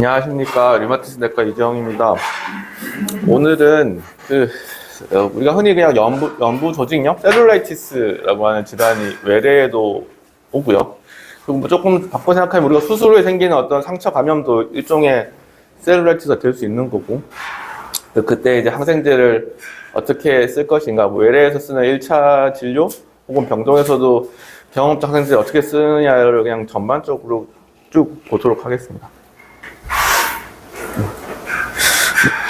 안녕하십니까. 류마티스 내과 이재영입니다. 오늘은 우리가 흔히 그냥 연부 조직염, 셀룰라이티스라고 하는 질환이 외래에도 오고요. 그리고 뭐 조금 바꿔 생각하면 우리가 수술 후에 생기는 어떤 상처 감염도 일종의 셀룰라이티스가 될 수 있는 거고, 그때 이제 항생제를 어떻게 쓸 것인가, 뭐 외래에서 쓰는 1차 진료 혹은 병동에서도 경험적 항생제를 어떻게 쓰느냐를 그냥 전반적으로 쭉 보도록 하겠습니다.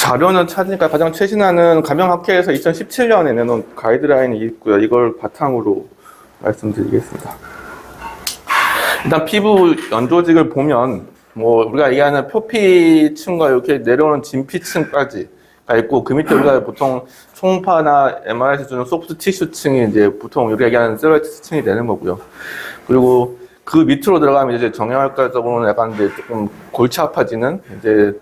자료는 찾으니까 가장 최신화는 감염학회에서 2017년에 내놓은 가이드라인이 있고요. 이걸 바탕으로 말씀드리겠습니다. 일단 피부 연조직을 보면 뭐 우리가 얘기하는 표피층과 이렇게 내려오는 진피층까지 있고, 그 밑에 우리가 보통 초음파나 MRI에서 주는 소프트 티슈층이 이제 보통 우리가 얘기하는 셀룰라이티스층이 되는 거고요. 그리고 그 밑으로 들어가면 이제 정형외과적으로는 약간 이제 조금 골치 아파지는 이제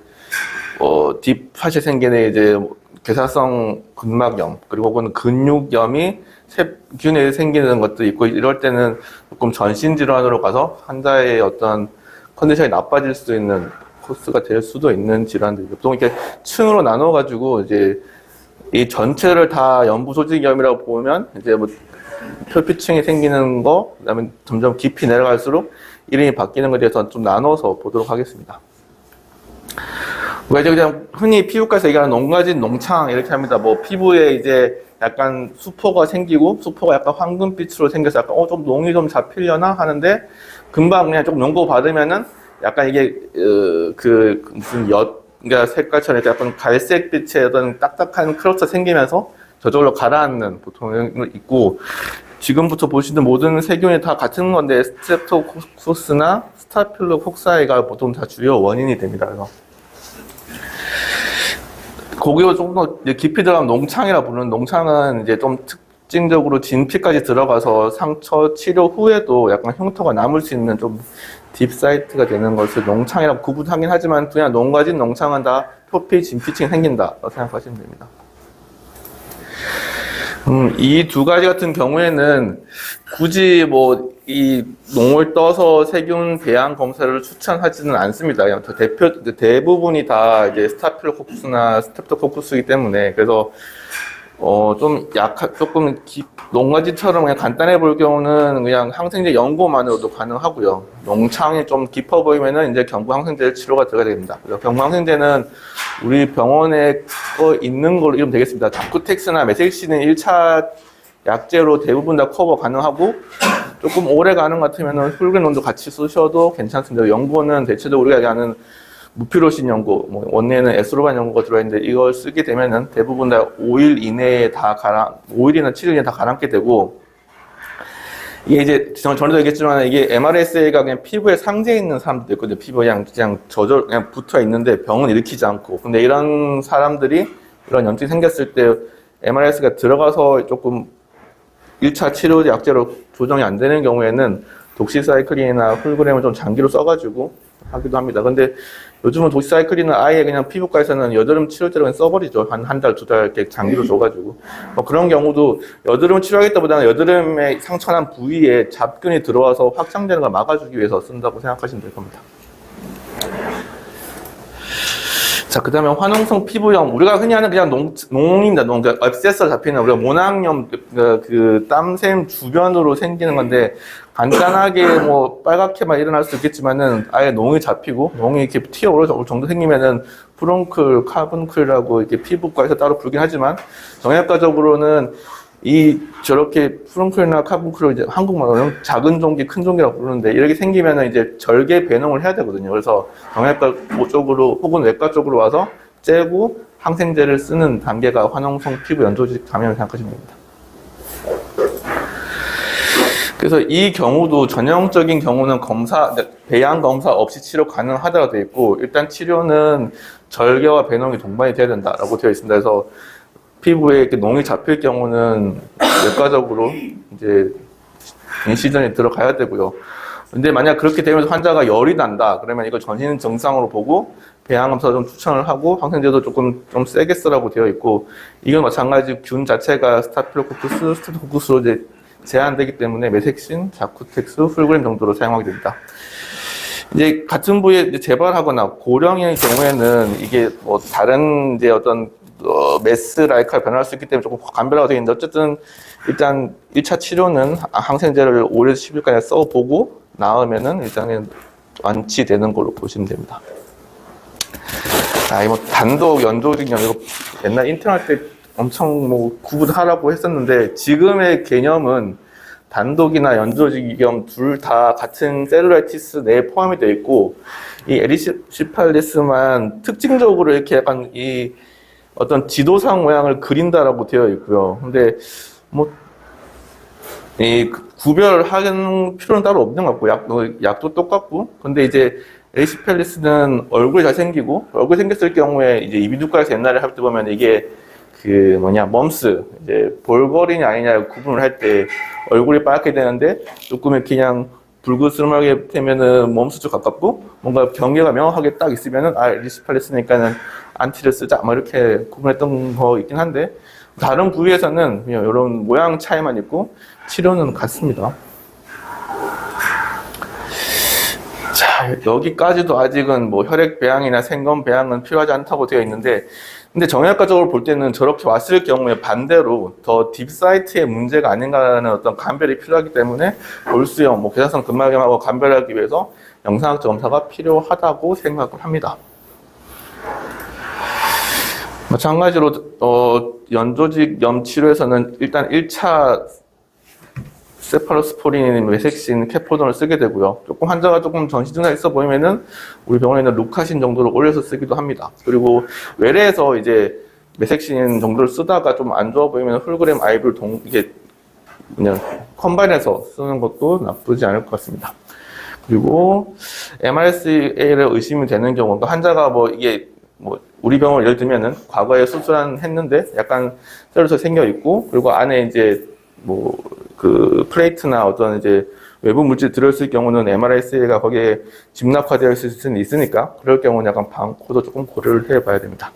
딥팟이 생기는 이제 괴사성 근막염, 그리고 혹은 근육염이 세균에 생기는 것도 있고, 이럴 때는 조금 전신 질환으로 가서 환자의 어떤 컨디션이 나빠질 수 있는 코스가 될 수도 있는 질환들. 보통 이렇게 층으로 나눠가지고 이제 이 전체를 다 연부 조직염이라고 보면 이제 뭐 표피층이 생기는 거, 그다음에 점점 깊이 내려갈수록 이름이 바뀌는 것에 대해서 좀 나눠서 보도록 하겠습니다. 우리가 이제 그냥 흔히 피부과에서 얘기하는 농가진 농창 이렇게 합니다. 뭐 피부에 이제 약간 수포가 생기고, 수포가 약간 황금빛으로 생겨서 약간 좀 농이 좀 잡히려나 하는데, 금방 그냥 조금 연고 받으면은 약간 이게 무슨 그러니까 색깔처럼 약간 갈색빛의 어떤 딱딱한 크러스가 생기면서 저절로 가라앉는 보통 있고, 지금부터 보시는 모든 세균이 다 같은 건데 스트랩토코쿠스나 스타필로콕사이가 보통 다 주요 원인이 됩니다. 그래서 거기로 조금 더 깊이 들어가면 농창이라 부르는, 농창은 이제 좀 특징적으로 진피까지 들어가서 상처 치료 후에도 약간 흉터가 남을 수 있는 좀 딥사이트가 되는 것을 농창이라고 구분하긴 하지만, 그냥 농가진 농창은 다 표피 진피층이 생긴다고 생각하시면 됩니다. 이 두 가지 같은 경우에는 굳이 뭐 이 농을 떠서 세균 배양 검사를 추천하지는 않습니다. 그냥 대부분이 다 이제 스타필로코쿠스나 스트랩토코쿠스이기 때문에, 그래서 조금 농가지처럼 그냥 간단해 보일 경우는 그냥 항생제 연고만으로도 가능하고요. 농창이 좀 깊어 보이면은 이제 경구 항생제 치료가 들어가야 됩니다. 그래서 경구 항생제는 우리 병원에 있는 걸로 이러면 되겠습니다. 자쿠텍스나 메색시는 1차 약제로 대부분 다 커버 가능하고, 조금 오래 가는 것 같으면은 훌그논도 같이 쓰셔도 괜찮습니다. 연고는 대체적으로 우리가 얘기하는 무피로신 연고, 뭐 원래는 에스로반 연고가 들어있는데, 이걸 쓰게 되면은 대부분 다 5일 이내에 5일이나 7일 이내에 다 가라앉게 되고, 이게 이제 전에도 얘기했지만 이게 MRSA가 그냥 피부에 상재 있는 사람들도 있거든요. 피부에 그냥 그냥 붙어 있는데 병은 일으키지 않고. 근데 이런 사람들이 이런 염증이 생겼을 때 MRS가 들어가서 조금 1차 치료 약제로 조정이 안 되는 경우에는 독시사이클린이나 훌그램을 좀 장기로 써가지고 하기도 합니다. 근데 요즘은 독시사이클린은 아예 그냥 피부과에서는 여드름 치료제로 그냥 써버리죠. 한 달, 두 달 이렇게 장기로 줘가지고. 뭐 그런 경우도 여드름 치료하겠다보다는 여드름에 상처난 부위에 잡균이 들어와서 확장되는 걸 막아주기 위해서 쓴다고 생각하시면 될 겁니다. 자, 그 다음에 화농성 피부염. 우리가 흔히 하는 그냥 농입니다. 그러니까 앱세서 잡히는 우리가 모낭염, 그 땀샘 주변으로 생기는 건데, 간단하게 뭐 빨갛게만 일어날 수도 있겠지만은 아예 농이 잡히고 농이 이렇게 튀어오를 정도 생기면은 푸른클, 카본클이라고 이렇게 피부과에서 따로 부르긴 하지만, 정형외과적으로는 저렇게 푸른클이나 카본클을 이제 한국말로는 작은 종기, 큰 종기라고 부르는데, 이렇게 생기면은 이제 절개 배농을 해야 되거든요. 그래서 정형외과 쪽으로 혹은 외과 쪽으로 와서 째고 항생제를 쓰는 단계가 화농성 피부 연조직 감염을 생각하시면 됩니다. 그래서 이 경우도 전형적인 경우는 배양 검사 없이 치료 가능하다고 되어 있고, 일단 치료는 절개와 배농이 동반이 돼야 된다라고 되어 있습니다. 그래서 피부에 이렇게 농이 잡힐 경우는 외과적으로 이제 인시전에 들어가야 되고요. 근데 만약 그렇게 되면서 환자가 열이 난다, 그러면 이거 전신 증상으로 보고 배양 검사 좀 추천을 하고, 항생제도 좀 세게 쓰라고 되어 있고, 이건 마찬가지 균 자체가 스타필로코쿠스, 스트레프토코쿠스로 이제 제한되기 때문에 메색신, 자쿠텍스, 훌그램 정도로 사용하게 됩니다. 이제 같은 부위에 이제 재발하거나 고령의 경우에는 이게 뭐 다른 이제 어떤 메스 라이크가 변할 수 있기 때문에 조금 간별화가 되어 있는데 어쨌든 일단 1차 치료는 항생제를 5일에서 10일까지 써보고 나으면은 일단은 완치되는 걸로 보시면 됩니다. 뭐 단독 연조직염 이거 옛날 인턴할 때 엄청 뭐 구분하라고 했었는데 지금의 개념은 단독이나 연조직염 둘 다 같은 셀룰라이티스 내에 포함이 되어 있고 이 에리시팔리스만 특징적으로 이렇게 약간 이 어떤 지도상 모양을 그린다라고 되어 있고요. 근데 뭐 이 구별하는 필요는 따로 없는 것 같고 약도 똑같고 근데 이제 에리시팔리스는 얼굴이 잘생기고 얼굴 생겼을 경우에 이제 이비인후과에서 옛날에 할 때 보면 이게 그 멈스 이제 볼거리냐 아니냐 구분을 할 때 얼굴이 빨갛게 되는데 조금 이렇게 그냥 붉으스름하게 되면은 멈스 쪽 가깝고 뭔가 경계가 명확하게 딱 있으면은 에리시팔리스니까는 안티를 쓰자 뭐 이렇게 구분했던 거 있긴 한데 다른 부위에서는 그냥 이런 모양 차이만 있고 치료는 같습니다. 자, 여기까지도 아직은 뭐 혈액 배양이나 생검 배양은 필요하지 않다고 되어 있는데 근데 정형외과적으로 볼 때는 저렇게 왔을 경우에 반대로 더 딥사이트의 문제가 아닌가라는 어떤 감별이 필요하기 때문에 골수염, 뭐 괴사성 근막염하고 감별하기 위해서 영상학 검사가 필요하다고 생각을 합니다. 마찬가지로 연조직염 치료에서는 일단 1차 세파로스포린, 메섹신, 케포돈을 쓰게 되고요. 조금 환자가 조금 전신 증상이 있어 보이면은 우리 병원에는 루카신 정도를 올려서 쓰기도 합니다. 그리고 외래에서 이제 메섹신 정도를 쓰다가 좀 안 좋아 보이면 홀그램 아이비를 이게 그냥 컴바인해서 쓰는 것도 나쁘지 않을 것 같습니다. 그리고 MRSA를 의심이 되는 경우, 그러니까 환자가 뭐 이게 뭐 우리 병원 예를 들면은 과거에 했는데 약간 셀루가 생겨 있고 그리고 안에 이제 뭐 그 플레이트나 어떤 이제 외부 물질 들어있을 경우는 MRSA가 거기에 집납화되어 있을 수는 있으니까 그럴 경우는 약간 방코도 조금 고려를 해봐야 됩니다.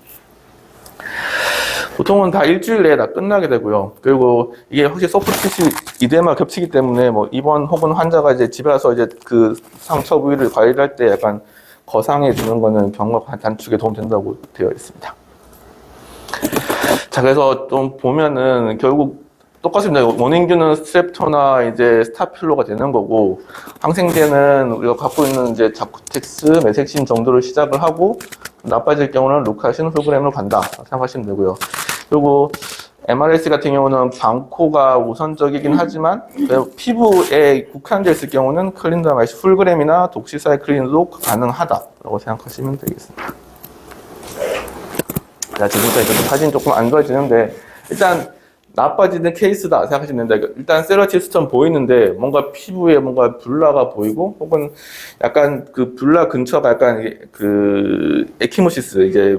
보통은 다 일주일 내에 다 끝나게 되고요. 그리고 이게 혹시 소프트티슈 이데마 겹치기 때문에 뭐 입원 혹은 환자가 이제 집에 와서 이제 그 상처 부위를 관리할 때 약간 거상해 주는 거는 경과 단축에 도움된다고 되어 있습니다. 자, 그래서 좀 보면은 결국 똑같습니다. 원인균은 스트랩토나 이제 스타필로가 되는 거고, 항생제는 우리가 갖고 있는 이제 자쿠텍스, 메섹신 정도를 시작을 하고, 나빠질 경우는 루카신, 홀그램으로 간다 생각하시면 되고요. 그리고 MRS 같은 경우는 방코가 우선적이긴 하지만 피부에 국한되어 있을 경우는 클린다마이시, 홀그램이나 독시사이클린도 가능하다라고 생각하시면 되겠습니다. 자, 지금부터 이제 사진 조금 안 좋아지는데 일단 나빠지는 케이스다 생각하시면 됩니다. 일단 셀러티스톤 보이는데 뭔가 피부에 뭔가 블라가 보이고 혹은 약간 그 블라 근처가 약간 그 에키모시스 이제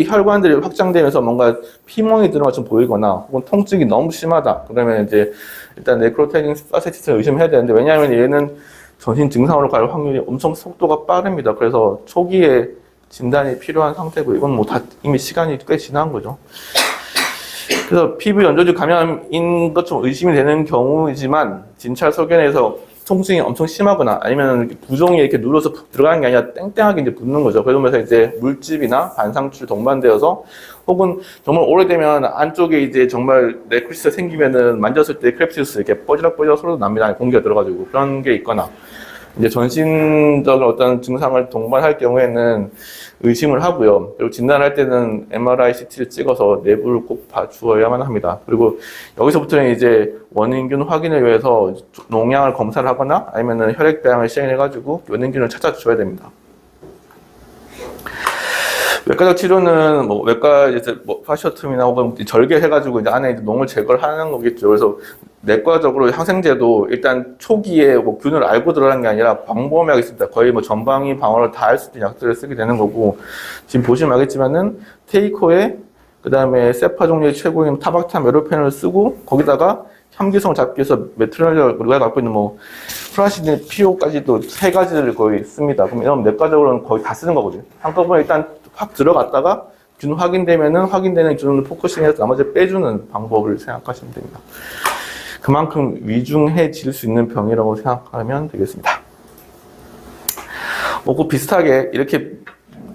혈관들이 확장되면서 뭔가 피멍이 드는 것처럼 보이거나 혹은 통증이 너무 심하다. 그러면 이제 일단 네크로테닝 파세티스를 의심해야 되는데 왜냐하면 얘는 전신 증상으로 갈 확률이 엄청 속도가 빠릅니다. 그래서 초기에 진단이 필요한 상태고 이건 뭐 다 이미 시간이 꽤 지난 거죠. 그래서 피부 연조직 감염인 것처럼 의심이 되는 경우이지만 진찰 소견에서 통증이 엄청 심하거나 아니면 부종이 이렇게 눌러서 들어가는 게 아니라 땡땡하게 이제 붙는 거죠. 그러면서 이제 물집이나 반상출 동반되어서 혹은 정말 오래되면 안쪽에 이제 정말 네크리스가 생기면은 만졌을 때 크랩시스 이렇게 뻐지락뻐지락 소리도 납니다. 공기가 들어가지고 그런 게 있거나 이제 전신적인 어떤 증상을 동반할 경우에는 의심을 하고요. 그리고 진단할 때는 MRI, CT를 찍어서 내부를 꼭 봐주어야만 합니다. 그리고 여기서부터는 이제 원인균 확인을 위해서 농양을 검사를 하거나 아니면은 혈액 배양을 시행해가지고 원인균을 찾아줘야 됩니다. 외과적 치료는 뭐 외과 이제 뭐 파시오토미나 혹은 절개해가지고 이제 안에 이제 농을 제거를 하는 거겠죠. 그래서 내과적으로 항생제도 일단 초기에 뭐 균을 알고 들어가는 게 아니라 광범위하게 있습니다. 거의 뭐 전방위 방어를 다 할 수 있는 약들을 쓰게 되는 거고 지금 보시면 알겠지만은 테이코에 그 다음에 세파 종류의 최고인 타박타 메로펜을 쓰고 거기다가 혐기성을 잡기 위해서 메트로놀 우리가 갖고 있는 뭐 프라시딘, 피오까지도 세 가지를 거의 씁니다. 그럼 이런 내과적으로는 거의 다 쓰는 거거든요. 한꺼번에 일단 확 들어갔다가 균 확인되면은 확인되는 균을 포커싱해서 나머지 빼주는 방법을 생각하시면 됩니다. 그만큼 위중해질 수 있는 병이라고 생각하면 되겠습니다. 그 비슷하게 이렇게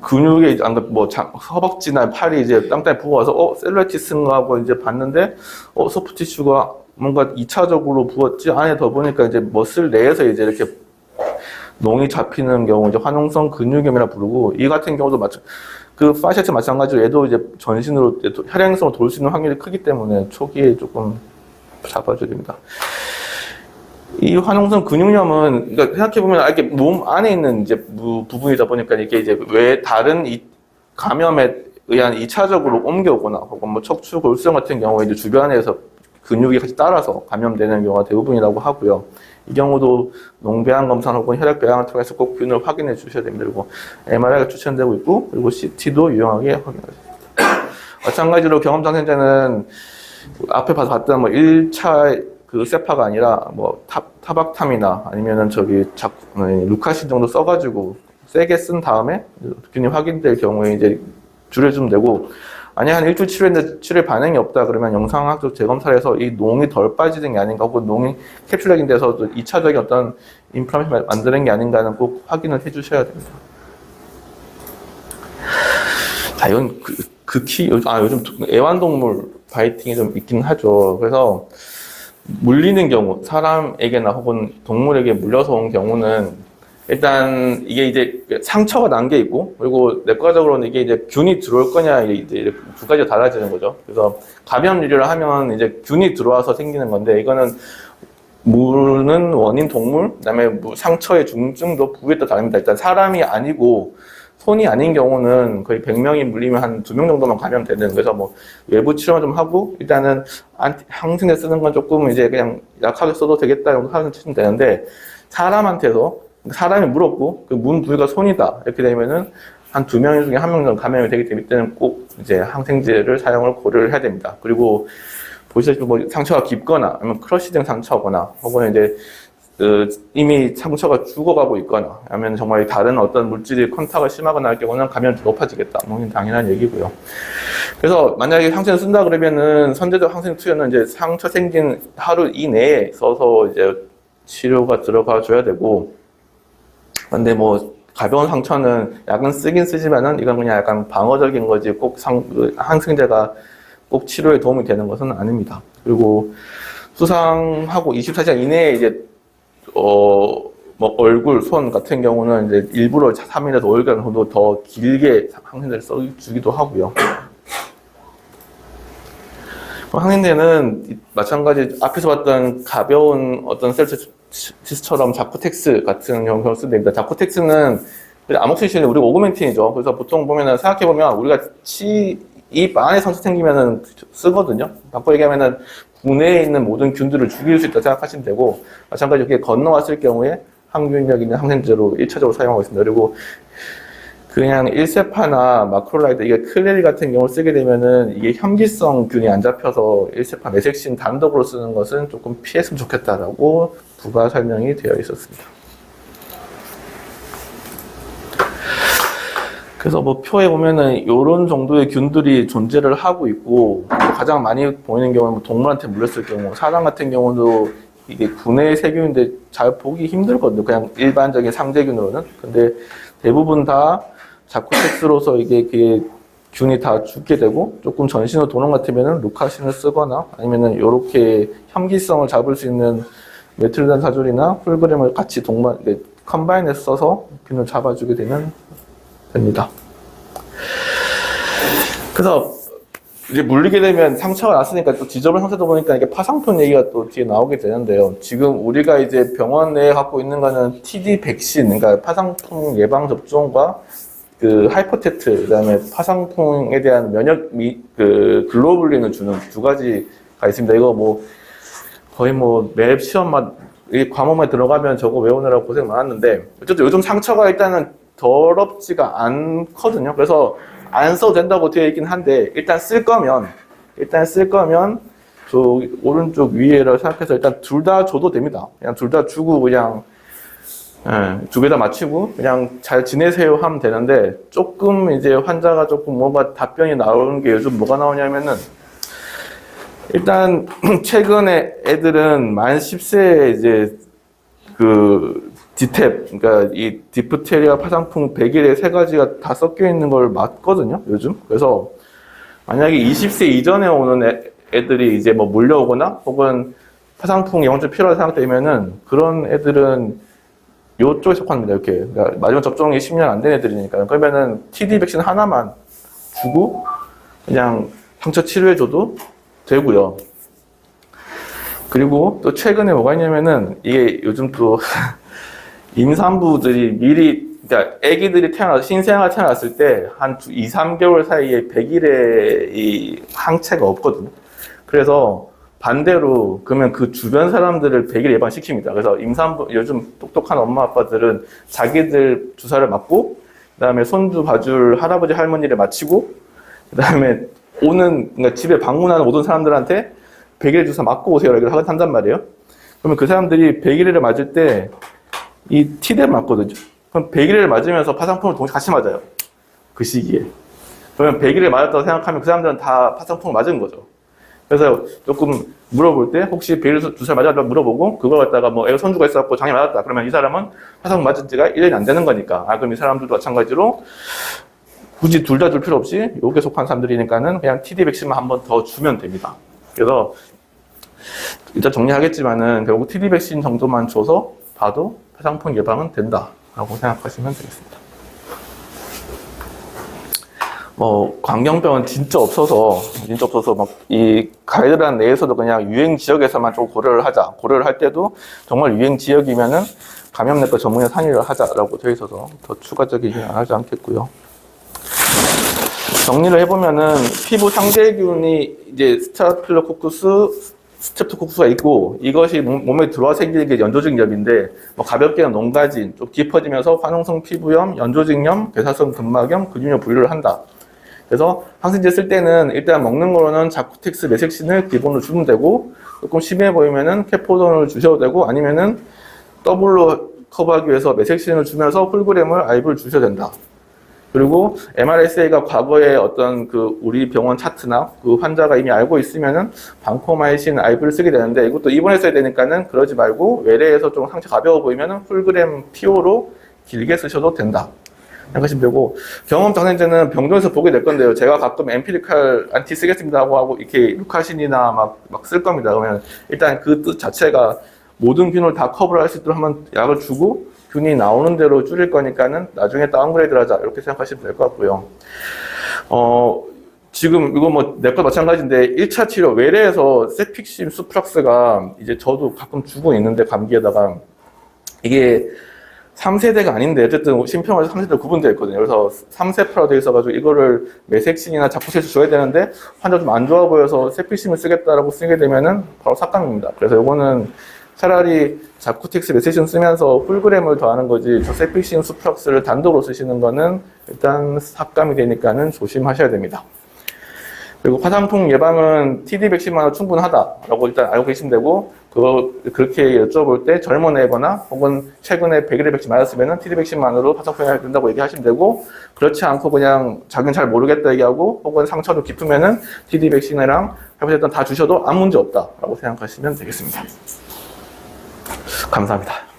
근육에 허벅지나 팔이 이제 땅땅에 부어와서 셀룰라이티스인가 하고 이제 봤는데 소프트 티슈가 뭔가 2차적으로 부었지 안에 더 보니까 이제 머슬 내에서 이제 이렇게 농이 잡히는 경우 이제 화농성 근육염이라 부르고, 이 같은 경우도 그 파시아체 마찬가지로 얘도 이제 전신으로 혈행성으로 돌 수 있는 확률이 크기 때문에 초기에 조금 잡아줘야 됩니다. 이 화농성 근육염은, 그러니까 생각해보면 이렇게 몸 안에 있는 이제 부분이다 보니까 이게 이제 왜 다른 이 감염에 의한 2차적으로 옮겨오거나 혹은 뭐 척추 골수염 같은 경우에 이제 주변에서 근육이 같이 따라서 감염되는 경우가 대부분이라고 하고요. 이 경우도 농배양 검사 혹은 혈액 배양을 통해서 꼭 균을 확인해 주셔야 됩니다. 그리고 MRI가 추천되고 있고, 그리고 CT도 유용하게 확인하십니다. 마찬가지로 경험장생자는 앞에 봤던 뭐 1차 그 세파가 아니라 뭐 타박탐이나 아니면은 루카신 정도 써가지고 세게 쓴 다음에 균이 확인될 경우에 이제 줄여주면 되고, 아니 한 일주일 치료했는데 치료에 반응이 없다 그러면 영상학적 재검사를 해서 이 농이 덜 빠지는 게 아닌가, 혹은 농이 캡슐렉인 데서 2차적인 어떤 인플라메이션 만드는 게 아닌가는 꼭 확인을 해 주셔야 됩니다. 자, 이건 요즘 애완동물 바이팅이 좀 있긴 하죠. 그래서 물리는 경우, 사람에게나 혹은 동물에게 물려서 온 경우는 일단 이게 이제 상처가 난 게 있고, 그리고 내과적으로는 이게 이제 균이 들어올 거냐, 이제 두 가지가 달라지는 거죠. 그래서 감염 유래를 하면 이제 균이 들어와서 생기는 건데, 이거는 무는 원인 동물, 그다음에 상처의 중증도 부위에 따라 다릅니다. 일단 사람이 아니고 손이 아닌 경우는 거의 100명이 물리면 한 2명 정도만 감염되는, 그래서 뭐 외부 치료만 좀 하고 일단은 항생제 쓰는 건 조금 이제 그냥 약하게 써도 되겠다 정도 하는 치면 되는데, 사람이 물었고 그 문 부위가 손이다 이렇게 되면은 한 2명 중에 1명 정도 감염이 되기 때문에 이때는 꼭 이제 항생제를 사용을 고려를 해야 됩니다. 그리고 보시다시피 뭐 상처가 깊거나 아니면 크러쉬된 상처거나 혹은 이제 이미 상처가 죽어가고 있거나 아니면 정말 다른 어떤 물질이 컨택을 심하거나 할 경우는 감염이 높아지겠다. 뭐 당연한 얘기고요. 그래서 만약에 항생제 쓴다 그러면은 선제적 항생제 투여는 이제 상처 생긴 하루 이내에 써서 이제 치료가 들어가 줘야 되고, 근데 뭐 가벼운 상처는 약은 쓰긴 쓰지만은 이건 그냥 약간 방어적인 거지 꼭 항생제가 꼭 치료에 도움이 되는 것은 아닙니다. 그리고 수상하고 24시간 이내에 이제 뭐 얼굴, 손 같은 경우는 이제 일부러 3일에서 5일간 정도 더 길게 항생제를 써주기도 하고요. 항생제는 마찬가지 앞에서 봤던 가벼운 어떤 셀트리스처럼 자쿠텍스 같은 경우를 쓰면 됩니다. 자쿠텍스는 아목시실린 우리가 오그멘틴이죠. 그래서 보통 보면은 생각해보면 우리가 입 안에 상처 생기면은 쓰거든요. 바꿔 얘기하면은 구내에 있는 모든 균들을 죽일 수 있다고 생각하시면 되고, 마찬가지로 이렇게 건너왔을 경우에 항균력 있는 항생제로 1차적으로 사용하고 있습니다. 그리고 그냥 일세파나 마크롤라이드, 이게 클레리 같은 경우를 쓰게 되면은 이게 현기성 균이 안 잡혀서 일세파, 메섹신 단독으로 쓰는 것은 조금 피했으면 좋겠다라고 부가 설명이 되어 있었습니다. 그래서 뭐 표에 보면은 이런 정도의 균들이 존재를 하고 있고, 가장 많이 보이는 경우는 동물한테 물렸을 경우, 사람 같은 경우도 이게 구내의 세균인데 잘 보기 힘들거든요. 그냥 일반적인 상재균으로는. 근데 대부분 다 자쿠텍스로서 이게 균이 다 죽게 되고, 조금 전신으로 도는 것 같으면은 루카신을 쓰거나 아니면은 이렇게 현기성을 잡을 수 있는 메틸단사졸이나 홀그램을 같이 컴바인해서 써서 균을 잡아주게 되면 됩니다. 그래서 이제 물리게 되면 상처가 났으니까 또 지저분 상태다 보니까 이게 파상풍 얘기가 또 뒤에 나오게 되는데요. 지금 우리가 이제 병원 내에 갖고 있는 거는 TD 백신, 그러니까 파상풍 예방 접종과 그 하이퍼테트, 그다음에 파상풍에 대한 면역 글로불린을 주는 두 가지가 있습니다. 이거 뭐 거의 뭐 매 시험만 이 과목만 들어가면 저거 외우느라고 고생 많았는데, 어쨌든 요즘 상처가 일단은 더럽지가 않거든요. 그래서 안 써도 된다고 되어 있긴 한데, 일단 쓸 거면 저 오른쪽 위에를 생각해서 일단 둘 다 줘도 됩니다. 그냥 둘 다 주고 그냥 두 개 다 맞추고 그냥 잘 지내세요 하면 되는데, 조금 이제 환자가 조금 뭔가 답변이 나오는 게 요즘 뭐가 나오냐면은, 일단 최근에 애들은 만 10세에 이제 그 디탭, 그러니까 이 디프테리아, 파상풍, 백일의 세 가지가 다 섞여 있는 걸 맞거든요, 요즘. 그래서 만약에 20세 이전에 오는 애들이 이제 뭐 몰려오거나 혹은 파상풍 예방접종 필요하다 생각되면은 그런 애들은 요쪽에 속합니다, 이렇게. 그러니까 마지막 접종이 10년 안 된 애들이니까. 그러면은 TD 백신 하나만 주고 그냥 상처 치료해줘도 되고요. 그리고 또 최근에 뭐가 있냐면은 이게 요즘 또 임산부들이 미리, 그러니까 아기들이 신생아가 태어났을 때 한 2, 3개월 사이에 100일의 이 항체가 없거든요. 그래서 반대로 그러면 그 주변 사람들을 100일 예방시킵니다. 그래서 임산부, 요즘 똑똑한 엄마 아빠들은 자기들 주사를 맞고 그다음에 손주 봐줄 할아버지 할머니를 마치고 그다음에 그러니까 집에 방문하는 모든 사람들한테 100일 주사 맞고 오세요 이렇게 한단 말이에요. 그러면 그 사람들이 100일을 맞을 때 이 T대를 맞거든요. 그럼 100일을 맞으면서 파상풍을 동시에 같이 맞아요. 그 시기에. 그러면 100일을 맞았다고 생각하면 그 사람들은 다 파상풍을 맞은 거죠. 그래서 조금 물어볼 때 혹시 100일 주사 맞았다고 물어보고 그걸 갖다가 뭐 애가 손주가 있어갖고 장애 맞았다. 그러면 이 사람은 파상풍 맞은 지가 1년이 안 되는 거니까. 그럼 이 사람들도 마찬가지로 굳이 둘 다 줄 필요 없이 요게 속한 사람들이니까는 그냥 TD 백신만 한 번 더 주면 됩니다. 그래서 일단 정리하겠지만은 결국 TD 백신 정도만 줘서 봐도 파상풍 예방은 된다라고 생각하시면 되겠습니다. 광경병은 진짜 없어서 막 이 가이드라인 내에서도 그냥 유행 지역에서만 좀 고려를 할 때도 정말 유행 지역이면은 감염내과 전문의 상의를 하자라고 되어 있어서 더 추가적이긴 하지 않겠고요. 정리를 해보면은 피부 상대균이 이제 스타필로코쿠스, 스트랩토코쿠스가 있고 이것이 몸에 들어와 생기는 게 연조직염인데 뭐 가볍게는 농가진, 좀 깊어지면서 화농성 피부염, 연조직염, 괴사성 근막염, 근육염 분류를 한다. 그래서 항생제 쓸 때는 일단 먹는 거로는 자쿠텍스, 메섹신을 기본으로 주면 되고 조금 심해 보이면은 케포돈을 주셔도 되고 아니면은 더블로 커버하기 위해서 메섹신을 주면서 홀그램을 아이브를 주셔야 된다. 그리고 MRSA가 과거에 어떤 그 우리 병원 차트나 그 환자가 이미 알고 있으면은 방코마이신 아이브를 쓰게 되는데 이것도 입원해 써야 되니까는 그러지 말고 외래에서 좀 상처 가벼워 보이면은 홀그램 PO로 길게 쓰셔도 된다. 생각하시면 되고 경험적 항생제는 병동에서 보게 될 건데요. 제가 가끔 엠피리칼 안티 쓰겠습니다 하고 이렇게 루카신이나 막 쓸 겁니다. 그러면 일단 그 뜻 자체가 모든 균을 다 커버를 할 수 있도록 한번 약을 주고 균이 나오는 대로 줄일 거니까는 나중에 다운그레이드를 하자 이렇게 생각하시면 될 것 같고요. 지금 이거 뭐 내과 마찬가지인데 1차 치료 외래에서 세픽심 수프락스가 이제 저도 가끔 주고 있는데 감기에다가 이게 3세대가 아닌데 어쨌든 심평에서 3세대 구분되어 있거든요. 그래서 3세파로 되어 있어가지고 이거를 메섹신이나 자쿠텍스 줘야 되는데 환자 좀 안 좋아 보여서 세픽심을 쓰겠다라고 쓰게 되면은 바로 삭감입니다. 그래서 이거는 차라리 자쿠텍스 메섹신 쓰면서 홀그램을 더하는 거지 저 세픽심 수프락스를 단독으로 쓰시는 거는 일단 삭감이 되니까는 조심하셔야 됩니다. 그리고 파상풍 예방은 TD 백신만으로 충분하다라고 일단 알고 계시면 되고 그렇게 여쭤볼 때 젊은 애거나 혹은 최근에 100일의 백신 맞았으면 TD 백신만으로 파상풍 예방이 된다고 얘기하시면 되고 그렇지 않고 그냥 자기는 잘 모르겠다 얘기하고 혹은 상처도 깊으면은 TD 백신이랑 해보셨던 다 주셔도 아무 문제 없다라고 생각하시면 되겠습니다. 감사합니다.